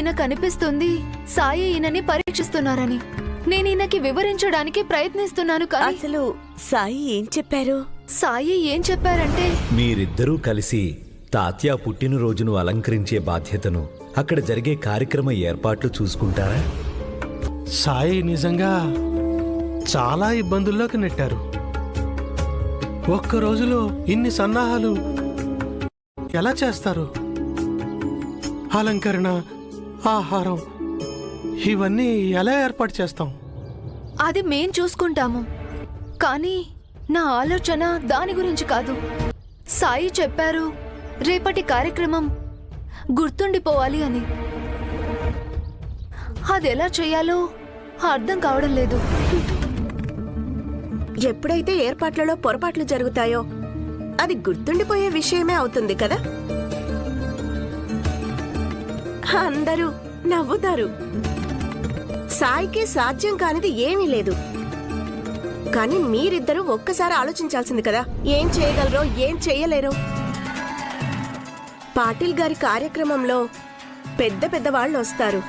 ఈయన కనిపిస్తుంది సాయి ఈయనని పరీక్షిస్తున్నారని. నేను ఈయనకి వివరించడానికి ప్రయత్నిస్తున్నాను కానీ అసలు సాయి ఏం చెప్పారు? సాయి ఏం చెప్పారంటే, మీరిద్దరూ కలిసి తాత్యా పుట్టినరోజును అలంకరించే బాధ్యతను, అక్కడ జరిగే కార్యక్రమ ఏర్పాట్లు చూసుకుంటారా? సాయి నిజంగా చాలా ఇబ్బందుల్లోకి నెట్టారు. ఒక్క రోజులో ఇన్ని సన్నాహాలు ఎలా చేస్తారు? అలంకరణ, ఆహారం ఇవన్నీ ఎలా ఏర్పాటు చేస్తాం? అది మేం చూసుకుంటాము. కానీ నా ఆలోచన దాని గురించి కాదు. సాయి చెప్పారు రేపటి కార్యక్రమం గుర్తుండిపోవాలి అని. అదెలా చేయాలో అర్థం కావడం లేదు. ఎప్పుడైతే ఏర్పాట్లలో పొరపాట్లు జరుగుతాయో అది గుర్తుండిపోయే విషయమే అవుతుంది కదా. అందరూ నవ్వుతారు. సాయికి సాధ్యం కానిది ఏమీ లేదు. కానీ మీరిద్దరూ ఒక్కసారి ఆలోచించాల్సింది కదా, ఏం చేయగలరో ఏం చెయ్యలేరో. పాటిల్ గారి కార్యక్రమంలో పెద్ద పెద్ద వాళ్ళు వస్తారు.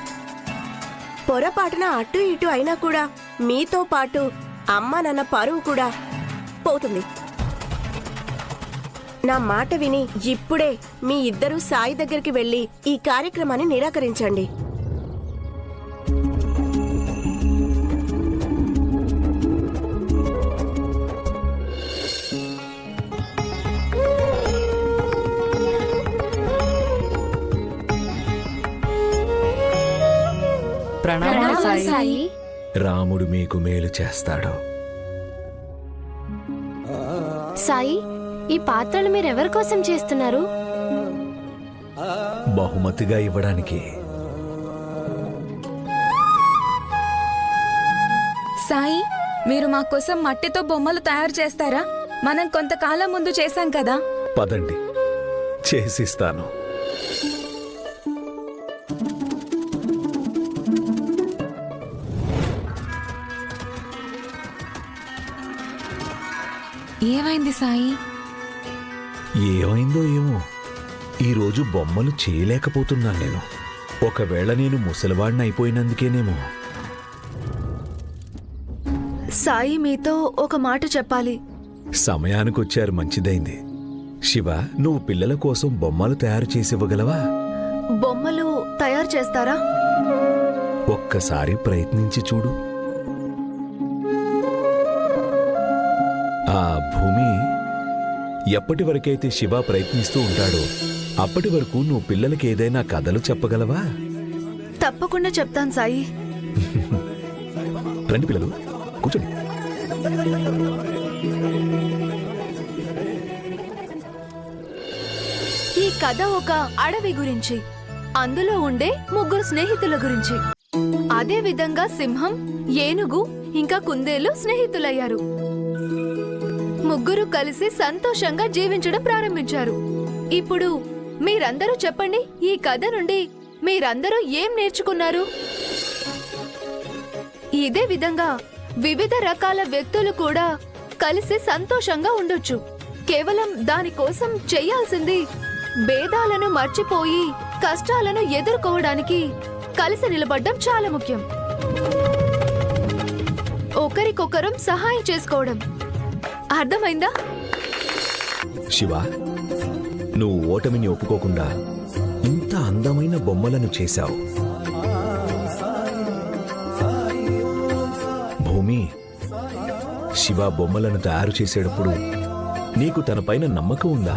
పొరపాటున అటు ఇటు అయినా కూడా మీతో పాటు అమ్మ నాన్న పరువు కూడా పోతుంది. నా మాట విని ఇప్పుడే మీ ఇద్దరూ సాయి దగ్గరికి వెళ్లి ఈ కార్యక్రమాన్ని నిరాకరించండి. ప్రణామాలు సాయి. రాముడు మీకు మేలు చేస్తాడు. సాయి, ఈ పాత్రలు మీరెవరి కోసం చేస్తున్నారు? బహుమతిగా ఇవ్వడానికి. సాయి, మీరు మా కోసం మట్టితో బొమ్మలు తయారు చేస్తారా? మనం కొంతకాలం ముందు చేశాం కదా. పదండి, చేసిస్తాను. ఏమైంది సాయి? ఏమైందో ఏమో, ఈరోజు బొమ్మలు చేయలేకపోతున్నాను నేను. ఒకవేళ నేను ముసలివాడిని అయిపోయినందుకేనేమో. సాయి మీతో ఒక మాట చెప్పాలి. సమయానికొచ్చారు, మంచిదైంది. శివ, నువ్వు పిల్లల కోసం బొమ్మలు తయారు చేసివ్వగలవా? బొమ్మలు తయారు చేస్తారా? ఒక్కసారి ప్రయత్నించి చూడు. ఆ భూమి ఎప్పటి వరకైతే శివ ప్రయత్నిస్తూ ఉంటాడో అప్పటి వరకు నువ్వు పిల్లలకి ఏదైనా కథలు చెప్పగలవా? తప్పకుండా చెప్తాను సాయి. రండి పిల్లలు, కూర్చోండి. ఈ కథ ఒక అడవి గురించి, అందులో ఉండే ముగ్గురు స్నేహితుల గురించి. అదే విధంగా సింహం, ఏనుగు ఇంకా కుందేలు స్నేహితులయ్యారు. ముగ్గురు కలిసి సంతోషంగా జీవించడం ప్రారంభించారు. ఇప్పుడు మీరందరూ చెప్పండి, ఈ కథ నుండి మీరందరూ ఏం నేర్చుకున్నారు? ఇదే విధంగా వివిధ రకాల వ్యక్తులు కూడా కలిసి సంతోషంగా ఉండొచ్చు. కేవలం దానికోసం చెయ్యాల్సింది భేదాలను మర్చిపోయి కష్టాలను ఎదుర్కోవడానికి కలిసి నిలబడ్డం చాలా ముఖ్యం. ఒకరికొకరం సహాయం చేసుకోవడం. అర్థమైందా? శివ, నువ్వు ఓటమిని ఒప్పుకోకుండా ఇంత అందమైన బొమ్మలను చేశావు. భూమి, శివ బొమ్మలను తయారు చేసేటప్పుడు నీకు తనపైన నమ్మకం ఉందా?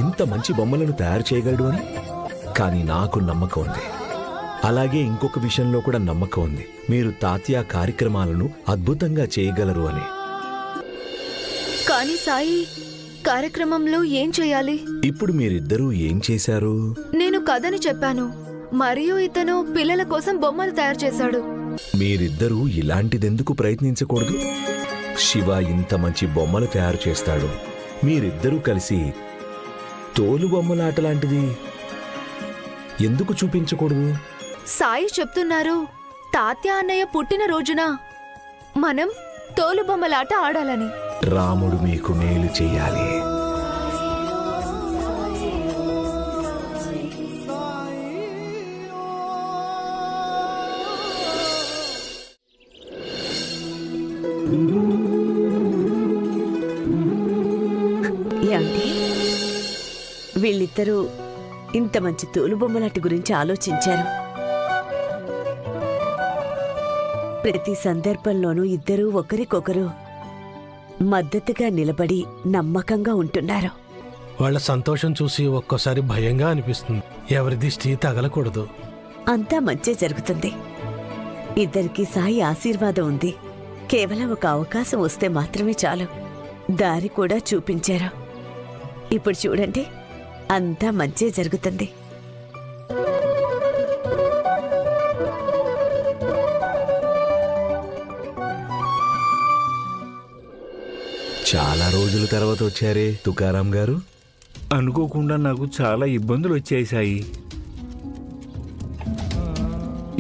ఇంత మంచి బొమ్మలను తయారు చేయగలడు అని? కానీ నాకు నమ్మకం ఉంది. అలాగే ఇంకొక విషయంలో కూడా నమ్మకం ఉంది, మీరు తాత్యా కార్యక్రమాలను అద్భుతంగా చేయగలరు అని. కానీ సాయి, కార్యక్రమంలో ఏం చేయాలి? ఇప్పుడు మీరిద్దరూ ఏం చేశారు? నేను కథని చెప్పాను, మరియు ఇతను పిల్లల కోసం బొమ్మలు తయారు చేశాడు. మీరిద్దరూ ఇలాంటిదెందుకు ప్రయత్నించకూడదు? శివ ఇంత మంచి బొమ్మలు తయారు చేస్తాడు. మీరిద్దరూ కలిసి తోలు బొమ్మలాటలాంటిది ఎందుకు చూపించకూడదు? సాయి చెప్తున్నారు తాత్యా అన్నయ్య పుట్టిన రోజున మనం తోలుబొమ్మలాట ఆడాలని. రాముడు మీకు మేలు చెయ్యాలి. వీళ్ళిద్దరూ ఇంత మంచి తోలుబొమ్మలాట గురించి ఆలోచించారు. ప్రతి సందర్భంలోనూ ఇద్దరూ ఒకరికొకరు మద్దతుగా నిలబడి నమ్మకంగా ఉంటున్నారు. వాళ్ళ సంతోషం చూసి ఒక్కోసారి భయంగా అనిపిస్తుంది. ఎవరి దిష్టి తగలకూడదు. అంతా మంచే జరుగుతుంది. ఇద్దరికి సాయి ఆశీర్వాదం ఉంది. కేవలం ఒక అవకాశం వస్తే మాత్రమే చాలు. దారి కూడా చూపించారు. ఇప్పుడు చూడండి, అంతా మంచే జరుగుతుంది. చాలా రోజుల తర్వాత వచ్చారే తుకారాం గారు. అనుకోకుండా నాకు చాలా ఇబ్బందులు వచ్చాయి సాయి.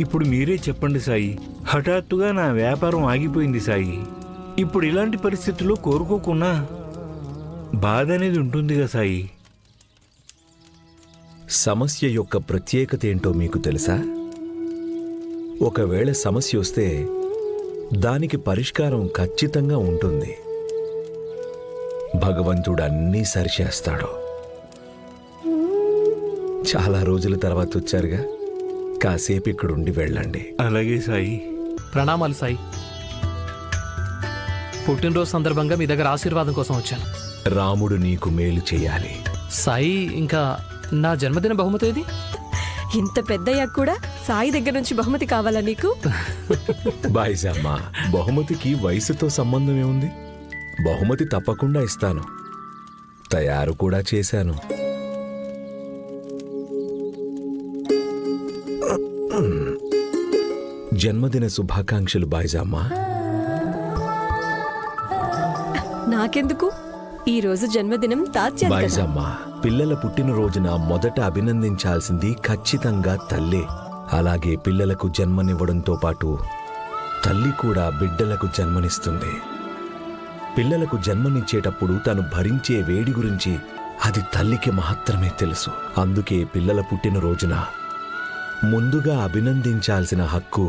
ఇప్పుడు మీరే చెప్పండి సాయి. హఠాత్తుగా నా వ్యాపారం ఆగిపోయింది సాయి. ఇప్పుడు ఇలాంటి పరిస్థితుల్లో కోరుకోకున్నా బాధ అనేది ఉంటుందిగా సాయి. సమస్య యొక్క ప్రత్యేకత ఏంటో మీకు తెలుసా? ఒకవేళ సమస్య వస్తే దానికి పరిష్కారం ఖచ్చితంగా ఉంటుంది. భగవంతుడు అన్నీ సరిచేస్తాడు. చాలా రోజుల తర్వాత వచ్చారుగా, కాసేపు ఇక్కడుండి వెళ్ళండి. అలాగే సాయి. ప్రణామాలు సాయి. పుట్టినరోజు సందర్భంగా మీ దగ్గర ఆశీర్వాదం కోసం వచ్చాను. రాముడు నీకు మేలు చేయాలి. సాయి, ఇంకా నా జన్మదిన బహుమతి ఏది? ఇంత పెద్దయ్యాక కూడా సాయి దగ్గర నుంచి బహుమతి కావాలా నీకు? బాయిజమ్మ, బహుమతికి వయసుతో సంబంధం ఏముంది? బహుమతి తప్పకుండా ఇస్తాను. తయారు కూడా చేశాను. జన్మదిన శుభాకాంక్షలు బాయిజమ్మ. నాకెందుకు? ఈ రోజు జన్మదినం తాత్య. బాయిజమ్మ, పిల్లల పుట్టినరోజున మొదట అభినందించాల్సింది ఖచ్చితంగా తల్లే. అలాగే పిల్లలకు జన్మనివ్వడంతో పాటు తల్లి కూడా బిడ్డలకు జన్మనిస్తుంది. పిల్లలకు జన్మనిచ్చేటప్పుడు తను భరించే వేడి గురించి అది తల్లికి మాత్రమే తెలుసు. అందుకే పిల్లల పుట్టినరోజున ముందుగా అభినందించాల్సిన హక్కు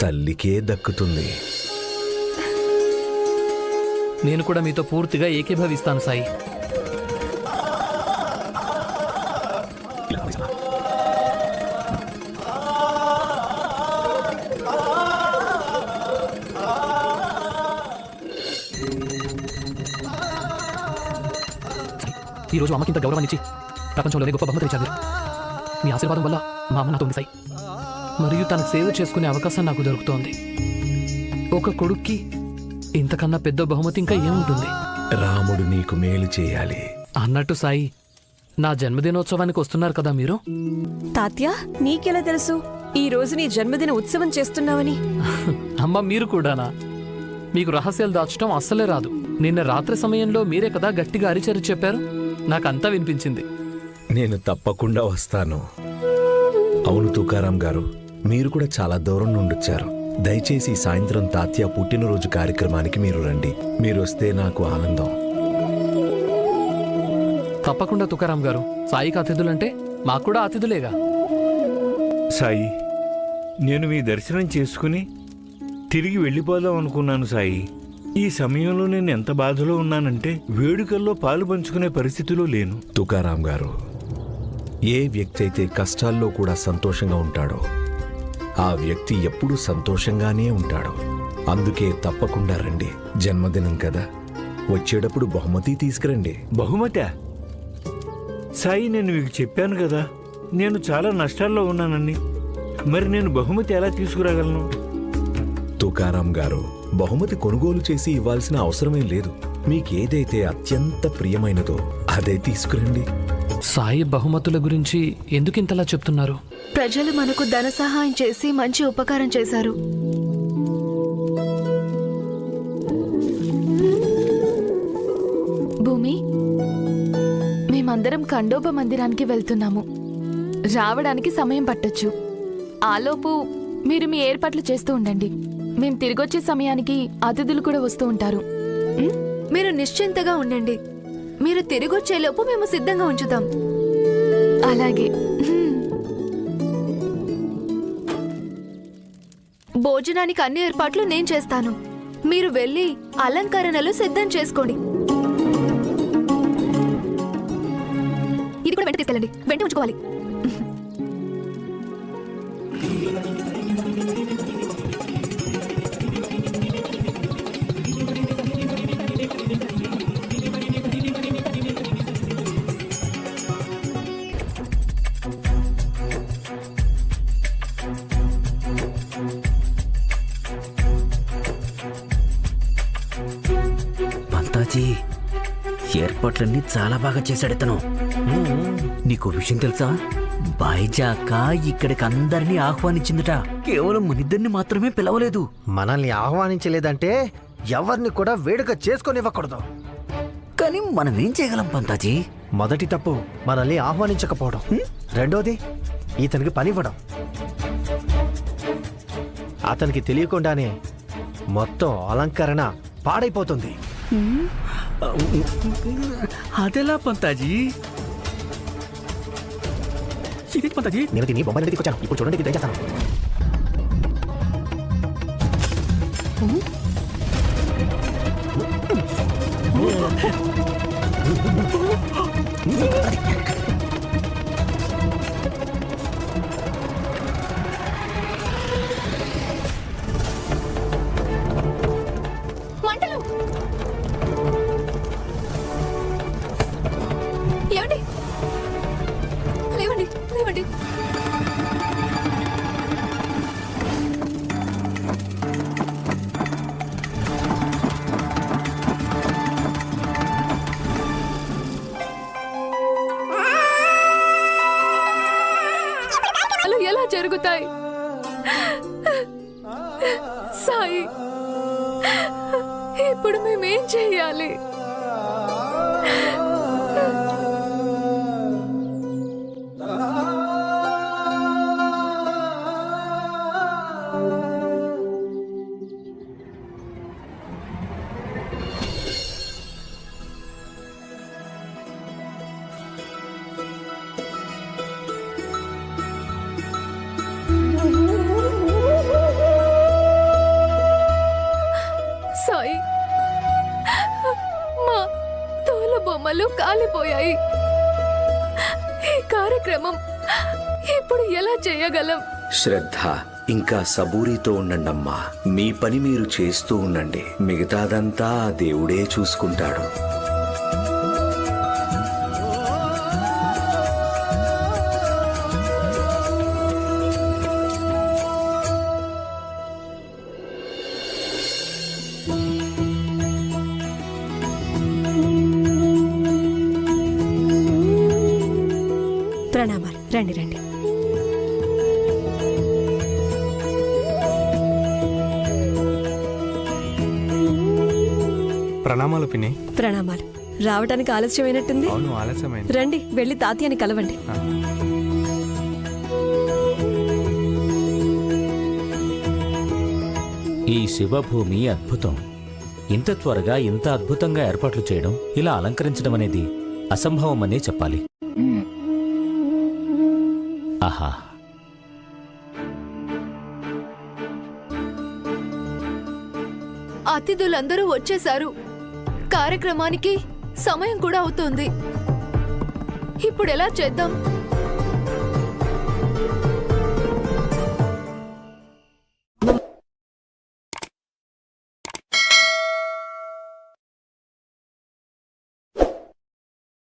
తల్లికే దక్కుతుంది. నేను కూడా మీతో పూర్తిగా ఏకీభవిస్తాను సాయి. ఈ రోజు అమ్మకింత గౌరవాన్నిచ్చి ప్రపంచంలోనే గొప్ప బహుమతి ఇచ్చారు. మీ ఆశీర్వాదం వల్ల మా అమ్మ నాతో ఉంది సాయి. మరియు తనకు సేవ చేసుకునే అవకాశం నాకు దొరుకుతోంది. ఒక కొడుక్కి ఇంతకన్నా పెద్ద బహుమతి ఇంకా ఏముంటుంది? రాముడు నీకు మేలు చేయాలి. అన్నట్టు సాయి, నా జన్మదినోత్సవానికి వస్తున్నారు కదా మీరు? తాత్య, నీకెలా తెలుసు ఈ రోజు నీ జన్మదిన ఉత్సవం చేస్తున్నావని? అమ్మ, మీరు కూడానా? మీకు రహస్యాలు దాచడం అస్సలే రాదు. నిన్న రాత్రి సమయంలో మీరే కదా గట్టిగా అరిచరి చెప్పారు. నాకంతా వినిపించింది. నేను తప్పకుండా వస్తాను. అవును తుకారాం గారు, మీరు కూడా చాలా దూరం నుండి వచ్చారు. దయచేసి సాయంత్రం తాత్య పుట్టినరోజు కార్యక్రమానికి మీరు రండి. మీరు వస్తే నాకు ఆనందం. తప్పకుండా తుకారాం గారు. సాయికి అతిథులంటే మాకు కూడా అతిథులేగా. సాయి, నేను మీ దర్శనం చేసుకుని తిరిగి వెళ్ళిపోదాం అనుకున్నాను సాయి. ఈ సమయంలో నేను ఎంత బాధలో ఉన్నానంటే వేడుకల్లో పాలు పంచుకునే పరిస్థితిలో లేను. తుకారాం గారు, ఏ వ్యక్తి అయితే కష్టాల్లో కూడా సంతోషంగా ఉంటాడో ఆ వ్యక్తి ఎప్పుడూ సంతోషంగానే ఉంటాడు. అందుకే తప్పకుండా రండి. జన్మదినం కదా, వచ్చేటప్పుడు బహుమతి తీసుకురండి. బహుమతి? సాయి, నేను మీకు చెప్పాను కదా నేను చాలా నష్టాల్లో ఉన్నానని. మరి నేను బహుమతి ఎలా తీసుకురాగలను? తుకారాం గారు, బహుమతి కొనుగోలు చేసి ఇవ్వాల్సిన అవసరమేం లేదు. మీకేదైతే అత్యంత ప్రియమైనదో అదే తీసుకురండి. సాయి బహుమతుల గురించి ఎందుకింతలా చెప్తున్నారు? ప్రజలు మనకు ధన సహాయం చేసి మంచి ఉపకారం చేశారు. భూమి, మేమందరం ఖండోబ మందిరానికి వెళ్తున్నాము. రావడానికి సమయం పట్టొచ్చు. ఆలోపు మీరు మీ ఏర్పాట్లు చేస్తూ ఉండండి. మేం తిరిగొచ్చే సమయానికి అతిథులు కూడా వస్తూ ఉంటారు. మీరు నిశ్చింతగా ఉండండి. మీరు తిరిగొచ్చేలోపు మేము సిద్ధంగా ఉంచుతాం. అలాగే. భోజనానికి అన్ని ఏర్పాట్లు నేను చేస్తాను. మీరు వెళ్ళి అలంకరణలు సిద్ధం చేసుకోండి. ఇది కూడా వెంట ఉంచుకోవాలి. పంతాజీ, ఏర్పాట్లన్నీ చాలా బాగా చేశాడు ఇతను. నీకు విషయం తెలుసా? బైజాక ఇక్కడికి అందరినీ ఆహ్వానించిందట. కేవలం మనిద్దరిని మాత్రమే పిలవలేదు. మనల్ని ఆహ్వానించలేదంటే ఎవరిని కూడా వేడుక చేసుకొనివ్వకూడదు. కానీ మనం ఏం చేయగలం పంతాజీ? మొదటి తప్పు మనల్ని ఆహ్వానించకపోవడం. రెండోది ఇతనికి పనివ్వడం. అతనికి తెలియకుండానే మొత్తం అలంకరణ పాడైపోతుంది. అదెలా పంతాజీ? ఇది పంతాజీ, నేను తిని బొమ్మలు తీసుకొచ్చాను. ఇప్పుడు చూడండి ఇది ఏం చేస్తాను. మంటలు! ఏమండి? లేవండి, లేవండి. అలా ఎలా జరుగుతాయి? సాయి, ఇప్పుడు మేమేం చెయ్యాలి? సాయి, మా తోల బొమ్మలు కాలిపోయాయి. ఈ కార్యక్రమం ఇప్పుడు ఎలా చేయగలం? శ్రద్ధ, ఇంకా సబూరితో ఉండండమ్మా. మీ పని మీరు చేస్తూ ఉండండి. మిగతాదంతా ఆ దేవుడే చూసుకుంటాడు. ప్రణామాలు. రండి రండి. ప్రణామాలు పిన్ని. ప్రణామాలు. రావడానికి ఆలస్యమైనట్టుంది. అవును, ఆలస్యమైంది. రండి, వెళ్ళి తాతయ్యని కలవండి. ఈ శివభూమి అద్భుతం. ఇంత త్వరగా ఇంత అద్భుతంగా ఏర్పాట్లు చేయడం, ఇలా అలంకరించడం అనేది అసంభవమనే చెప్పాలి. ఆహా, అతిథులందరూ వచ్చేశారు. కార్యక్రమానికి సమయం కూడా అవుతోంది. ఇప్పుడు ఎలా చేద్దాం?